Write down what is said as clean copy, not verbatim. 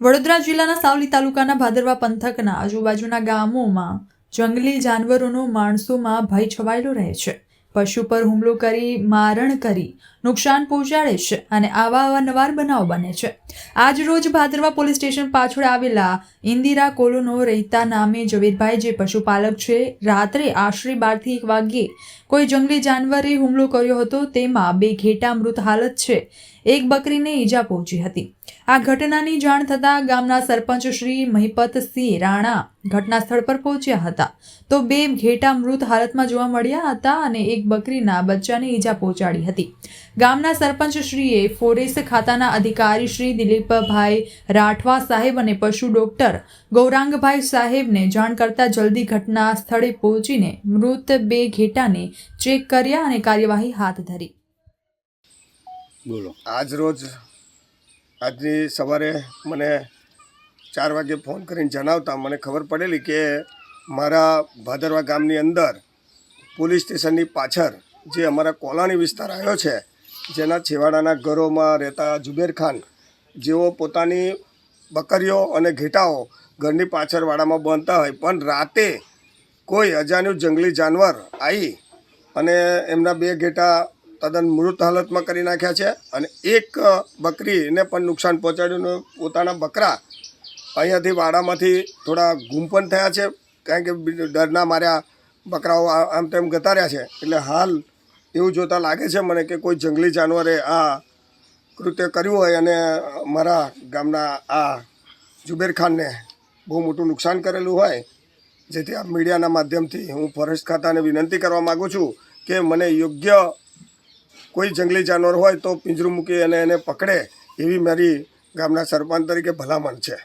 વડોદરા જિલ્લાના સાવલી તાલુકાના ભાદરવા પંથકના આજુબાજુના ગામોમાં જંગલી જાનવરોનો માણસોમાં ભય છવાયેલો રહે છે. પશુ પર હુમલો કરી મારણ કરી નુકસાન પહોંચાડે છે અને આવા અવારનવાર બનાવ બને છે. આજ રોજ ભાદરવા પોલીસ સ્ટેશન પાછળ આવેલા ઇન્દિરા કોલોનો રહેતા નામે ઝવેરભાઈ, જે પશુપાલક છે, રાત્રે આશરે 12 થી 1 વાગ્યે કોઈ જંગલી જાનવરે હુમલો કર્યો હતો. તેમાં 2 ઘેટા મૃત હાલત છે, એક બકરીને ઈજા પહોંચી હતી. આ ઘટનાની જાણ થતાં ગામના સરપંચ શ્રી મહિપતસિંહ રાણા ઘટના સ્થળ પર પહોંચ્યા હતા તો 2 ઘેટા મૃત હાલતમાં જોવા મળ્યા હતા અને એક બકરીના બચ્ચાને ઈજા પહોંચાડી હતી. ગામના સરપંચ શ્રીએ ફોરેસ્ટ ખાતાના અધિકારી શ્રી દિલીપભાઈ રાઠવા સાહેબ અને પશુ ડોક્ટર ગૌરાંગભાઈ સાહેબને જાણ કરતા જલ્દી ઘટના સ્થળે પહોંચીને મૃત 2 ઘેટાને ચેક કર્યા અને કાર્યવાહી હાથ ધરી. બોલો. આજની સવારે મને 4 વાગે ફોન કરીને જણાવતા મને ખબર પડેલી કે મારા ભાદરવા ગામની અંદર પોલીસ સ્ટેશનની પાછળ જે અમારા કોલોની વિસ્તાર આવ્યો છે, જેના છેવાડાના ઘરોમાં રહેતા જુબેર ખાન, જેઓ પોતાની બકરીઓ અને ઘેટાઓ ઘરની પાછળ વાડામાં બાંધતા હોય, પણ રાતે કોઈ અજાણ્યું જંગલી જાનવર આવી અને એમના 2 ઘેટા તદ્દન મૃત હાલતમાં કરી નાખ્યા છે અને એક બકરીને પણ નુકસાન પહોંચાડ્યું. પોતાના બકરા અહીંયાથી વાડામાંથી થોડા ગુમ પણ થયા છે, કારણ કે ડરના માર્યા બકરાઓ આમ તેમ જતા રહ્યા છે. એટલે હાલ એવું જોતાં લાગે છે મને કે કોઈ જંગલી જાનવરે આ કૃત્ય કર્યું હોય અને મારા ગામના આ જુબેર ખાનને બહુ મોટું નુકસાન કરેલું હોય. જેથી આ મીડિયાના માધ્યમથી હું ફોરેસ્ટ ખાતાને વિનંતી કરવા માગું છું કે મને યોગ્ય કોઈ જંગલી જાનવર હોય તો પિંજરું મૂકી અને એને પકડે, એવી મારી ગામના સરપંચ તરીકે ભલામણ છે.